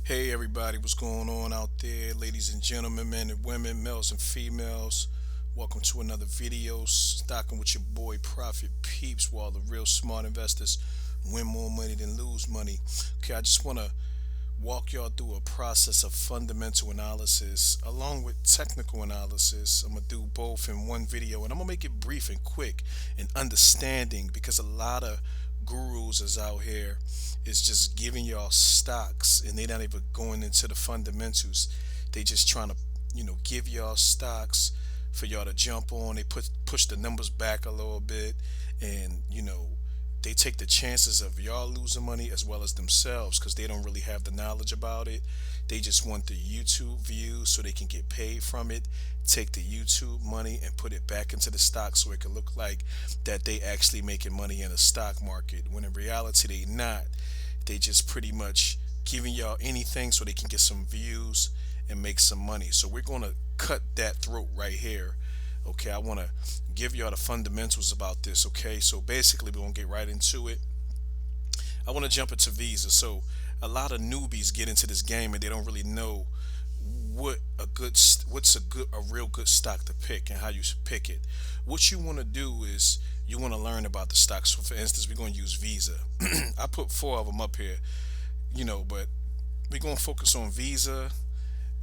Hey everybody, what's going on out there, ladies and gentlemen, men and women, males and females? Welcome to another video, stocking with your boy Profit Peeps, while the real smart investors win more money than lose money. Okay, I just want to walk y'all through a process of fundamental analysis along with technical analysis. I'm gonna do both in one video, and I'm gonna make it brief and quick and understanding, because a lot of gurus is out here is just giving y'all stocks and they not even going into the fundamentals. They just trying to give y'all stocks for y'all to jump on. They push the numbers back a little bit, and they take the chances of y'all losing money as well as themselves, because they don't really have the knowledge about it. They just want the YouTube views so they can get paid from it, take the YouTube money and put it back into the stock so it can look like that they actually making money in the stock market, when in reality they not. They just pretty much giving y'all anything so they can get some views and make some money. So we're going to cut that throat right here. Okay, I want to give y'all the fundamentals about this. Okay, so basically we're going to get right into it. I want to jump into Visa. So a lot of newbies get into this game and they don't really know what's a real good stock to pick and how you should pick it. What you want to do is you want to learn about the stocks. So for instance, we're going to use Visa. I put four of them up here, but we're going to focus on Visa,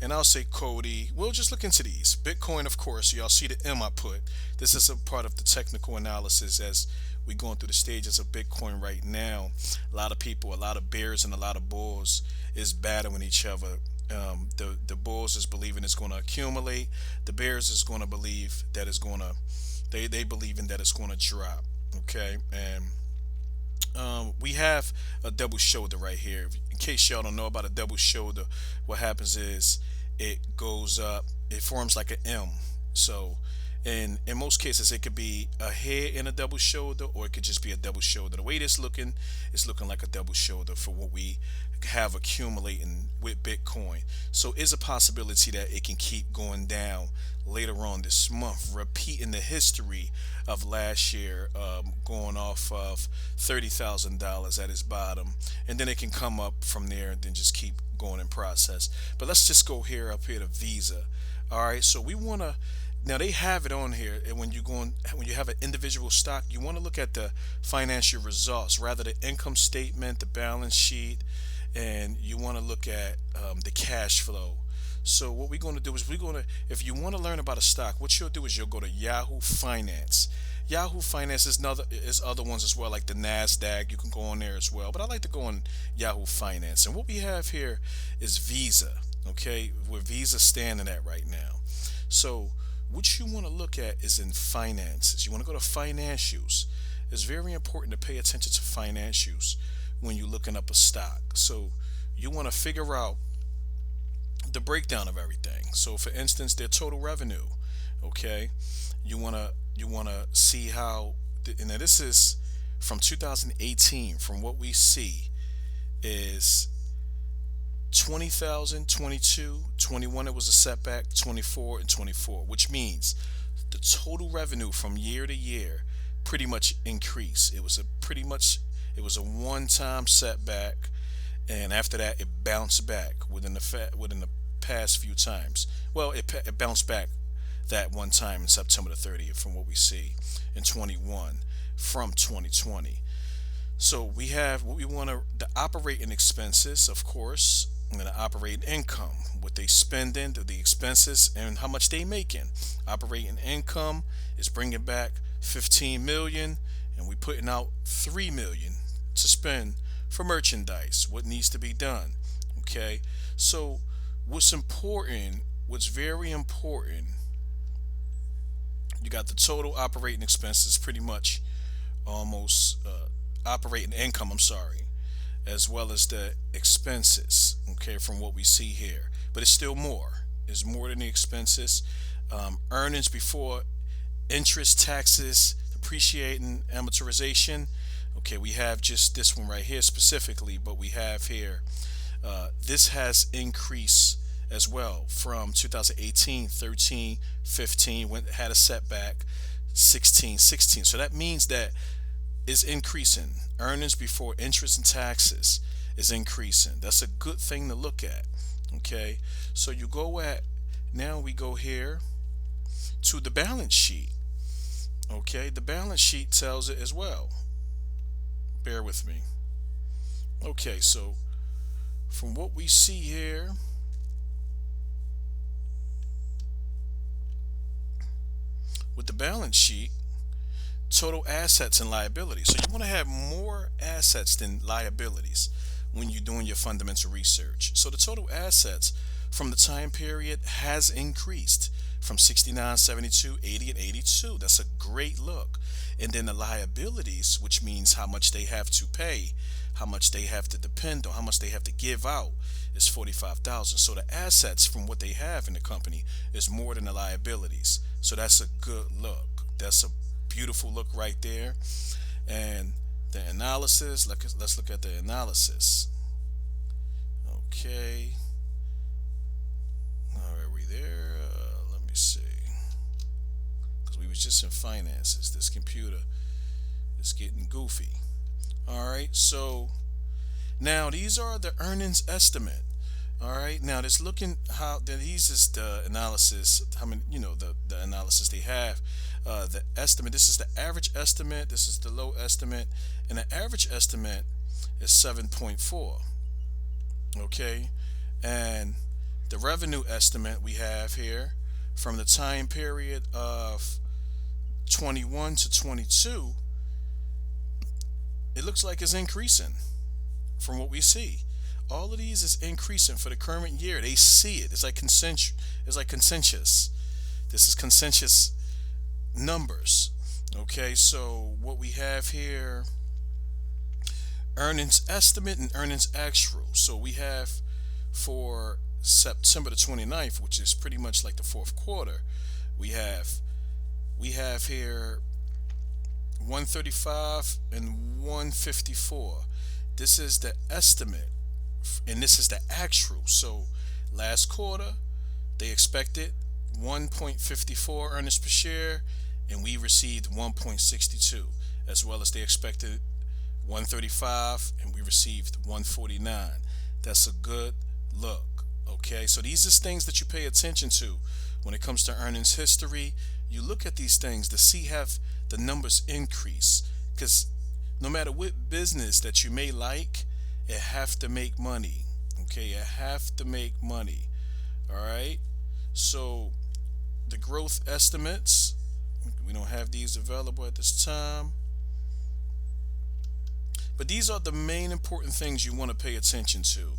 and I'll say Cody. We'll just look into these. Bitcoin, of course. Y'all see the M I put. This is a part of the technical analysis as we're going through the stages of Bitcoin right now. A lot of people, a lot of bears and a lot of bulls is battling each other. The bulls is believing it's going to accumulate. The bears is going to believe that it's going to. They believing that it's going to drop. Okay, and we have a double shoulder right here. In case y'all don't know about a double shoulder, what happens is it goes up, it forms like an M. So in most cases it could be a head in a double shoulder, or it could just be a double shoulder. The way this looking, it's looking like a double shoulder for what we have accumulating with Bitcoin. So is a possibility that it can keep going down later on this month, repeating the history of last year, going off of $30,000 at its bottom, and then it can come up from there and then just keep going in process. But let's just go here up here to Visa. All right, so we want to, now they have it on here, and when you have an individual stock, you want to look at the financial results, rather the income statement, the balance sheet, and you want to look at the cash flow. So what we're going to do is if you want to learn about a stock, what you'll do is you'll go to Yahoo Finance. Yahoo Finance is other ones as well, like the Nasdaq. You can go on there as well, but I like to go on Yahoo Finance. And what we have here is Visa. Okay, where Visa standing at right now. So what you want to look at is in finances. You want to go to financials. It's very important to pay attention to financials when you're looking up a stock. So you want to figure out the breakdown of everything. So for instance, their total revenue. Okay, you wanna see how. And now this is from 2018. From what we see is 20,000, 22, 21. It was a setback. 24 and 24, which means the total revenue from year to year pretty much increased. It was a one-time setback, and after that it bounced back within the past few times. Well, it bounced back that one time in September the 30th, from what we see in 21 from 2020. So we have what we want to, the operating expenses, of course, and the operating income, what they spending, the expenses, and how much they making. Operating income is bringing back 15 million, and we putting out 3 million to spend for merchandise, what needs to be done. Okay, so what's very important, you got the total operating expenses, pretty much almost operating income, I'm sorry, as well as the expenses. Okay, from what we see here, but it's still more. It's more than the expenses. Earnings before interest, taxes, depreciating, amortization. Okay, we have just this one right here specifically, but we have here this has increased as well from 2018, 13, 15, had a setback, 16, 16. So that means that is increasing. Earnings before interest and taxes is increasing. That's a good thing to look at. Okay, so you go at, now we go here to the balance sheet. Okay, the balance sheet tells it as well. Bear with me. Okay, so from what we see here, with the balance sheet, total assets and liabilities. So you want to have more assets than liabilities when you're doing your fundamental research. So the total assets from the time period has increased from 69, 72, 80, and 82. That's a great look. And then the liabilities, which means how much they have to pay, how much they have to depend on, how much they have to give out, is 45,000. So the assets from what they have in the company is more than the liabilities. So that's a good look. That's a beautiful look right there. And the analysis, let's look at the analysis. Okay. Are we there? Let me see. Because we was just in finances. This computer is getting goofy. All right. So now these are the earnings estimate. All right. Now this looking how these is the analysis. How many, the analysis they have. The estimate. This is the average estimate. This is the low estimate, and the average estimate is 7.4. Okay, and the revenue estimate we have here from the time period of 21 to 22, it looks like it's increasing from what we see. All of these is increasing for the current year. They see it. It's like consensus. It's like consensus. This is consensus numbers. Okay, so what we have here, earnings estimate and earnings actual. So we have for September the 29th, which is pretty much like the fourth quarter, we have here 135 and 154. This is the estimate and this is the actual. So last quarter they expected 1.54 earnings per share and we received 1.62, as well as they expected 135 and we received 149. That's a good look. Okay, so these are things that you pay attention to when it comes to earnings history. You look at these things to see have the numbers increase, because no matter what business that you may like, it have to make money. Okay, it have to make money. All right, so the growth estimates, we don't have these available at this time, but these are the main important things you want to pay attention to.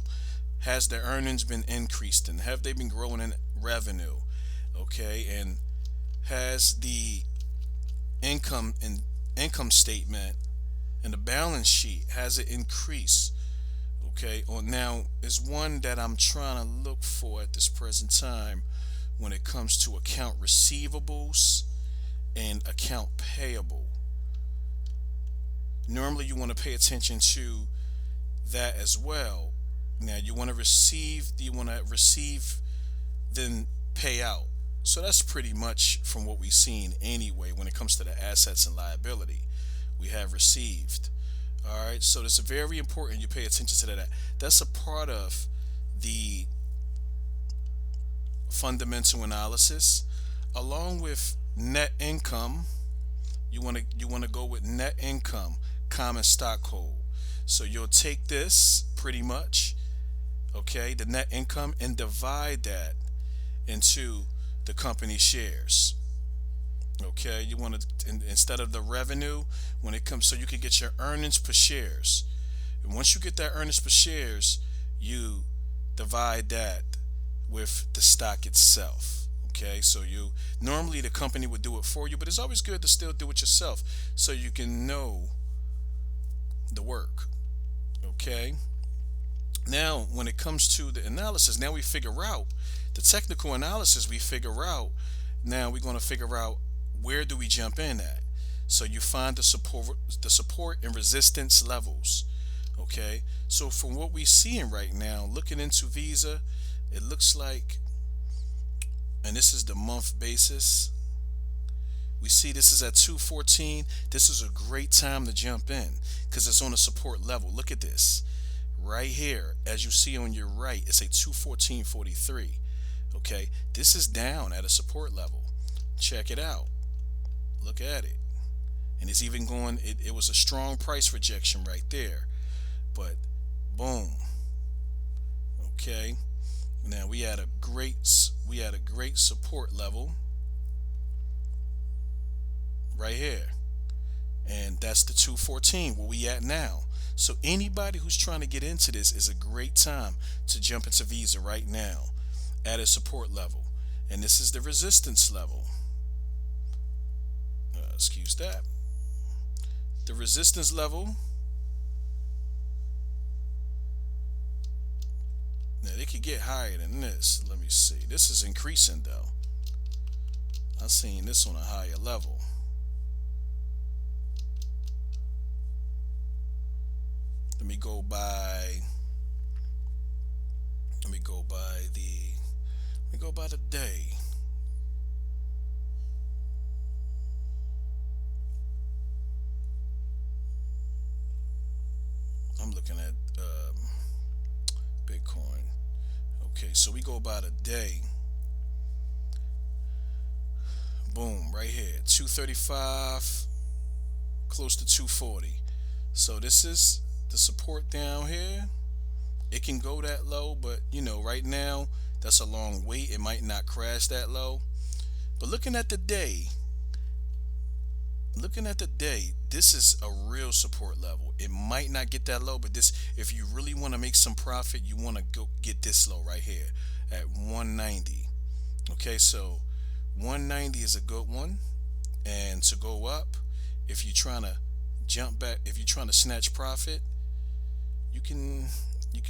Has their earnings been increased, and have they been growing in revenue? Okay, and has the income statement and the balance sheet, has it increased? Okay, or now is one that I'm trying to look for at this present time when it comes to account receivables and account payable. Normally you want to pay attention to that as well. Now you want to receive, then pay out. So that's pretty much from what we've seen anyway when it comes to the assets and liability. We have received. All right, so it's very important you pay attention to that. That's a part of the fundamental analysis, along with net income. You want to go with net income, common stock hold. So you'll take this pretty much, okay, the net income, and divide that into the company shares. Okay, you want to, instead of the revenue, when it comes, so you can get your earnings per shares. And once you get that earnings per shares, you divide that with the stock itself. Okay, so you normally the company would do it for you, but it's always good to still do it yourself so you can know the work. Okay, now when it comes to the analysis, now we figure out the technical analysis. We figure out, now we're going to figure out where do we jump in at. So you find the support and resistance levels. Okay, so from what we're seeing right now, looking into Visa, it looks like, and this is the month basis, we see this is at 214. This is a great time to jump in because it's on a support level. Look at this right here, as you see on your right, it's a 214.43. Okay, this is down at a support level. Check it out. Look at it. And it's even going, it was a strong price rejection right there. But boom. Okay. Now we had a great support level right here. And that's the 214 where we at now. So anybody who's trying to get into this is a great time to jump into Visa right now at a support level. And this is the resistance level. Excuse that. The resistance level. Now they could get higher than this. Let me see. This is increasing though. I've seen this on a higher level. Let me go by the day. I'm looking at Bitcoin. Okay, so we go by the day. Boom, right here, 235, close to 240. So this is the support down here. It can go that low, but right now that's a long wait. It might not crash that low. But looking at the day, this is a real support level. It might not get that low, but this, if you really want to make some profit, you want to go get this low right here at 190. Okay, so 190 is a good one. And to go up, if you're trying to jump back, if you're trying to snatch profit, you can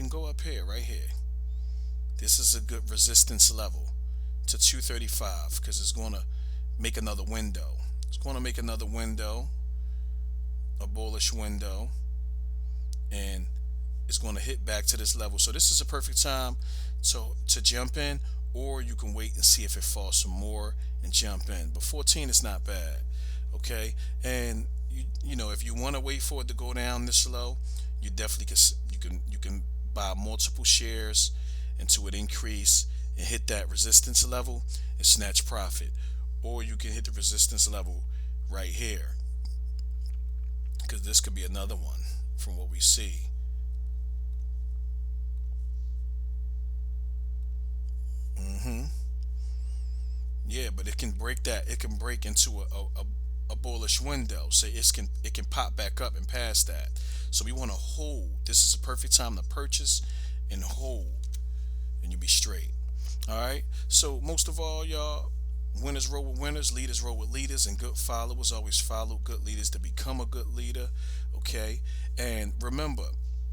go up here, right here. This is a good resistance level to 235 because it's going to make another window. It's going to make another window, a bullish window, and it's going to hit back to this level. So this is a perfect time to jump in, or you can wait and see if it falls some more and jump in. But 14 is not bad, okay? And if you want to wait for it to go down this low, you definitely can buy multiple shares until it increase and hit that resistance level and snatch profit. Or you can hit the resistance level right here, because this could be another one from what we see. Yeah, but it can break that. It can break into a bullish window. So it can pop back up and pass that. So we want to hold. This is a perfect time to purchase and hold, and you be straight. All right. So most of all, y'all, winners roll with winners, leaders roll with leaders, and good followers always follow good leaders to become a good leader. Okay. And remember,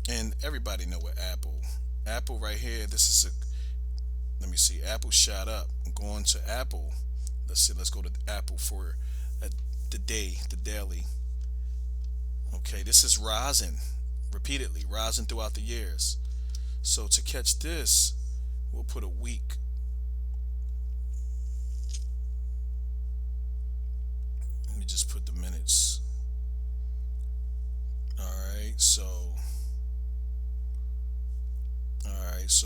and everybody know what Apple right here. This is let me see. Apple shot up. I'm going to Apple. Let's see. Let's go to Apple for the daily. Okay, this is rising repeatedly, rising throughout the years. So to catch this, we'll put a week. Let me just put the minutes. Alright, so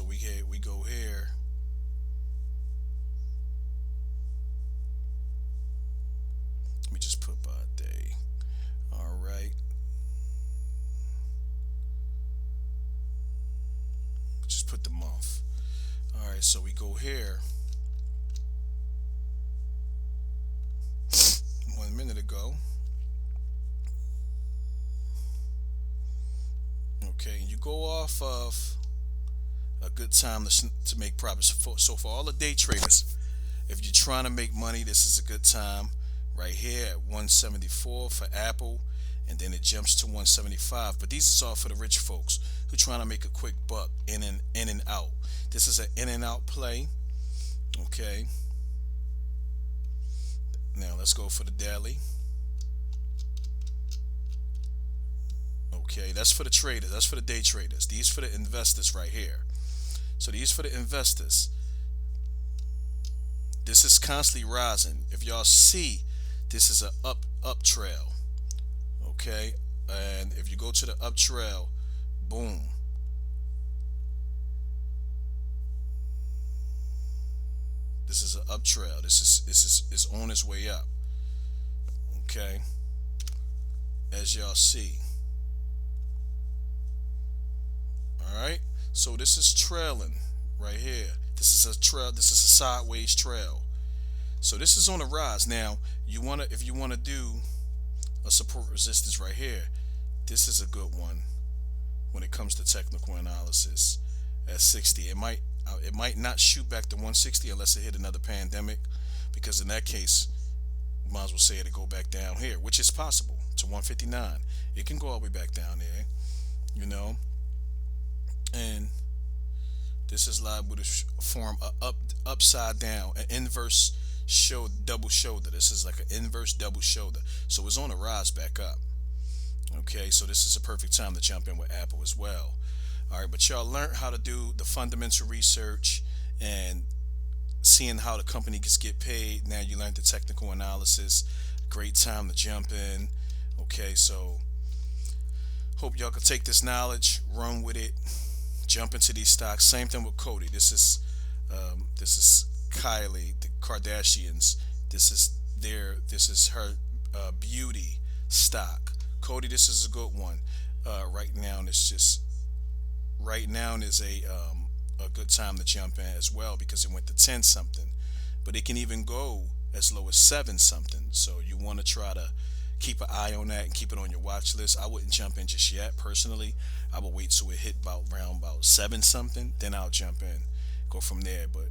we go here. Let me just put by day. Alright. Just put the month. Alright, so we go here. 1 minute ago. Okay, you go off of a good time to make profits. So for all the day traders, if you're trying to make money, this is a good time right here at 174 for Apple, and then it jumps to 175. But these is all for the rich folks who trying to make a quick buck in and out. This is an in and out play. Okay. Now let's go for the daily. Okay, that's for the traders. That's for the day traders. These for the investors right here. So these for the investors. This is constantly rising. If y'all see, this is a up trail. Okay, and if you go to the up trail, boom, This is an up trail. This is on its way up. Okay, as y'all see. All right. So this is trailing right here. This is a trail. This is a sideways trail. So this is on the rise. Now you wanna, if you wanna do a support resistance right here, this is a good one when it comes to technical analysis at 60. It might not shoot back to 160 unless it hit another pandemic, because in that case, you might as well say it'll go back down here, which is possible to 159. It can go all the way back down there, you know. And this is liable to form a upside down, an inverse double shoulder. This is like an inverse double shoulder. So it's on a rise back up. Okay, so this is a perfect time to jump in with Apple as well. All right, but y'all learned how to do the fundamental research and seeing how the company gets get paid. Now you learned the technical analysis. Great time to jump in. Okay, so hope y'all can take this knowledge, run with it, jump into these stocks. Same thing with Cody. This is Kylie, the Kardashians. This is her beauty stock. Cody, this is a good one. Right now, right now is a good time to jump in as well, because it went to 10 something, but it can even go as low as 7 something. So you want to try to keep an eye on that and keep it on your watch list. I wouldn't jump in just yet personally. I would wait till it hit about around about 7 something, then I'll jump in, go from there. But